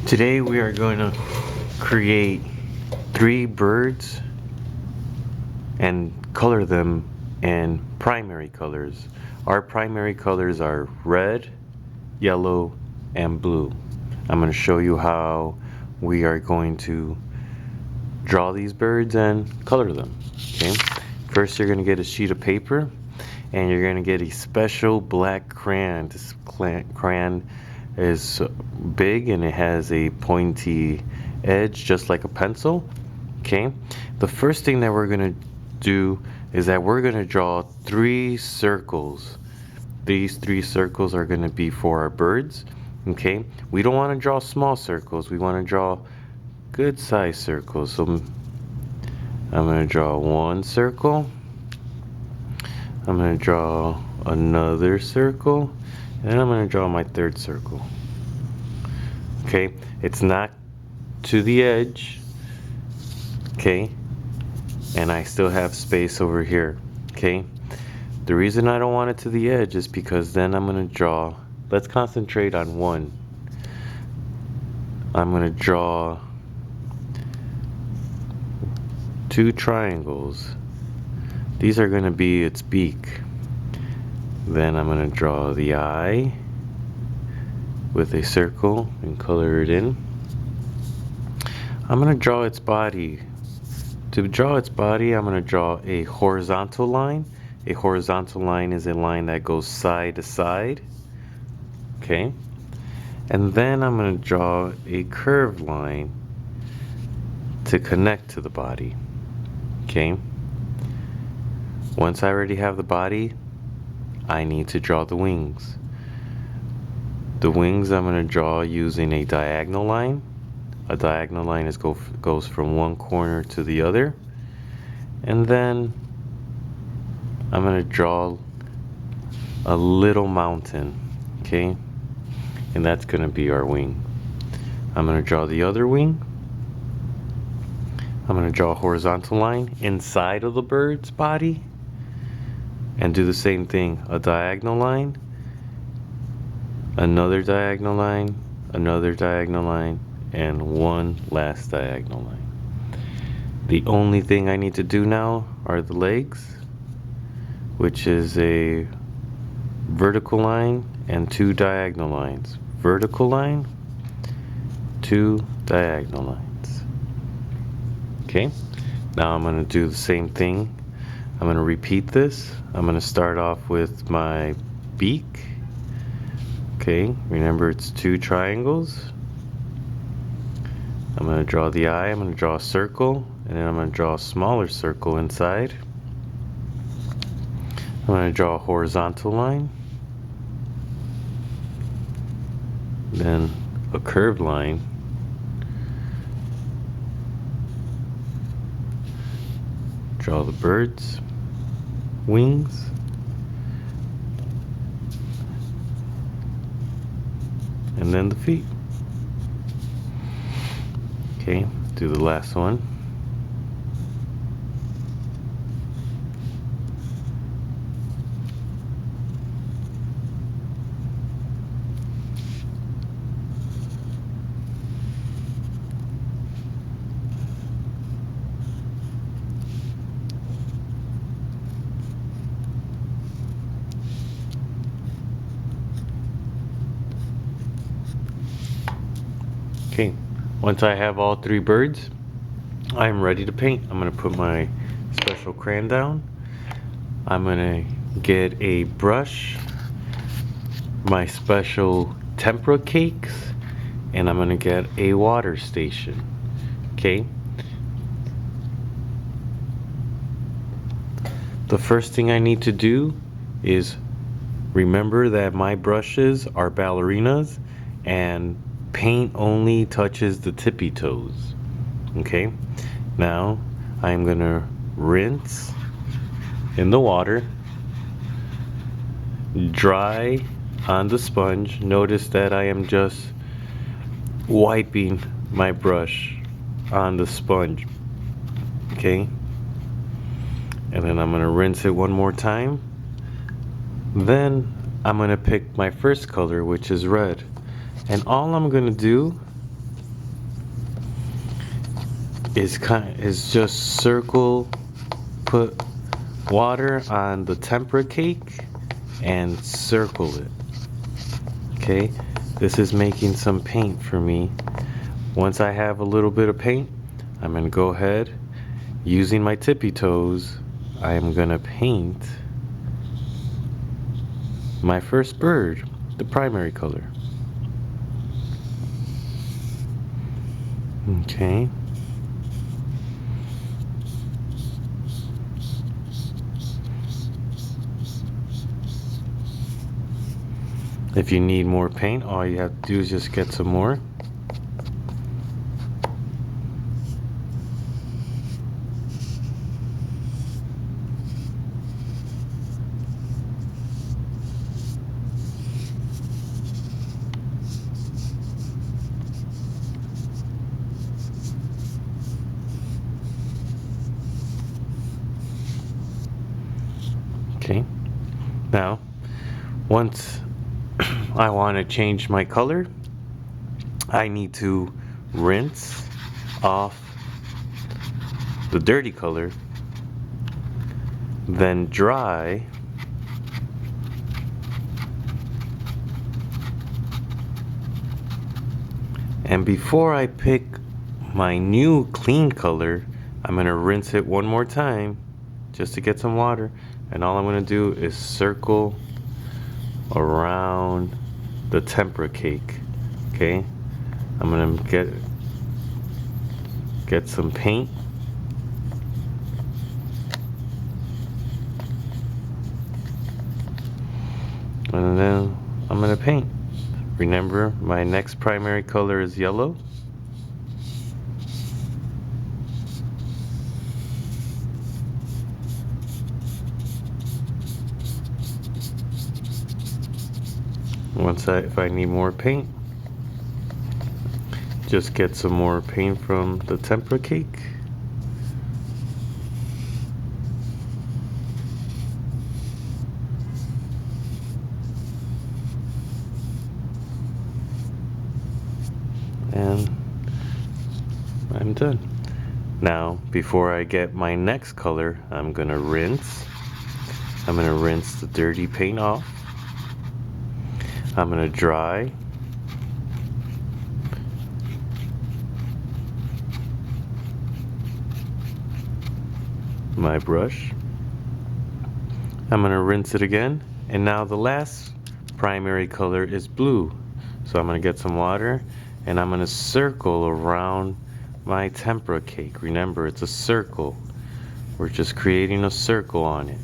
Today we are going to create 3 birds and color them in primary colors. Our primary colors are red, yellow, and blue. I'm going to show you how we are going to draw these birds and color them. Okay. First you're going to get a sheet of paper and you're going to get a special black crayon. This crayon is big and it has a pointy edge just like a pencil. Okay, the first thing that we're going to do is that we're going to draw 3 circles. These 3 circles are going to be for our birds. Okay, we don't want to draw small circles, we want to draw good sized circles. So I'm going to draw 1 circle, I'm going to draw another circle, and then I'm going to draw my 3rd circle. Okay, it's not to the edge, okay, and I still have space over here. Okay, the reason I don't want it to the edge is because then I'm going to draw, let's concentrate on 1. I'm going to draw 2 triangles. These are going to be its beak. Then I'm going to draw the eye with a circle and color it in. I'm going to draw its body. To draw its body, I'm going to draw a horizontal line. A horizontal line is a line that goes side to side. Okay. And then I'm going to draw a curved line to connect to the body. Okay. Once I already have the body, I need to draw the wings. The wings I'm going to draw using a diagonal line. A diagonal line goes from one corner to the other. And then I'm going to draw a little mountain. Okay? And that's going to be our wing. I'm going to draw the other wing. I'm going to draw a horizontal line inside of the bird's body. And do the same thing. A diagonal line. Another diagonal line. Another diagonal line. And one last diagonal line. The only thing I need to do now are the legs, which is a vertical line and 2 diagonal lines. Vertical line, 2 diagonal lines. Okay, now I'm going to do the same thing. I'm going to repeat this. I'm going to start off with my beak. Okay, remember it's 2 triangles. I'm going to draw the eye, I'm going to draw a circle, and then I'm going to draw a smaller circle inside. I'm going to draw a horizontal line, then a curved line, draw the bird's wings, and then the feet. Okay, do the last one. Okay, once I have all 3 birds, I'm ready to paint. I'm going to put my special crayon down. I'm going to get a brush, my special tempera cakes, and I'm going to get a water station. Okay. The first thing I need to do is remember that my brushes are ballerinas and paint only touches the tippy toes. Okay, now I'm gonna rinse in the water, dry on the sponge. Notice that I am just wiping my brush on the sponge. Okay, and then I'm gonna rinse it one more time. Then I'm gonna pick my first color, which is red, and all I'm gonna do is just circle, put water on the tempera cake and circle it. Okay, this is making some paint for me. Once I have a little bit of paint, I'm gonna go ahead, using my tippy toes, I am gonna paint my first bird, the primary color. Okay. If you need more paint, all you have to do is just get some more. Okay. Now, once I want to change my color, I need to rinse off the dirty color, then dry, and before I pick my new clean color, I'm going to rinse it one more time just to get some water, and all I'm going to do is circle around the tempera cake. Okay, I'm gonna get some paint, and then I'm gonna paint. Remember, my next primary color is yellow. If I need more paint, just get some more paint from the tempera cake. And I'm done. Now, before I get my next color, I'm gonna rinse. I'm gonna rinse the dirty paint off. I'm gonna dry. My brush. I'm gonna rinse it again, and now the last primary color is blue. So I'm gonna get some water, and I'm gonna circle around my tempera cake. Remember, it's a circle. We're just creating a circle on it.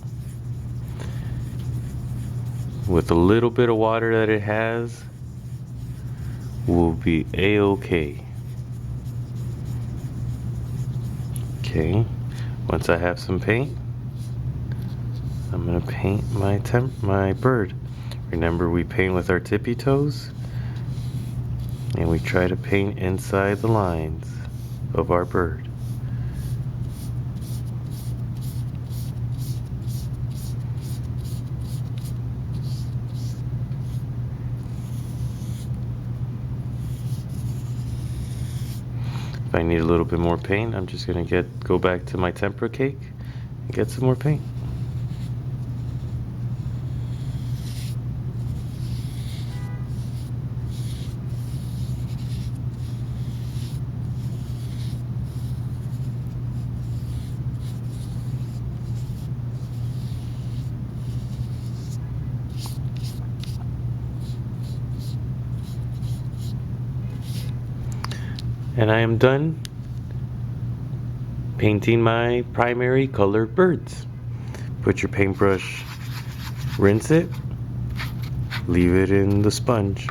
With a little bit of water that it has, will be a-okay. Okay, once I have some paint, I'm gonna paint my bird. Remember, we paint with our tippy toes, and we try to paint inside the lines of our bird. If I need a little bit more paint, I'm just gonna go back to my tempera cake and get some more paint. And I am done painting my primary colored birds. Put your paintbrush, rinse it, leave it in the sponge.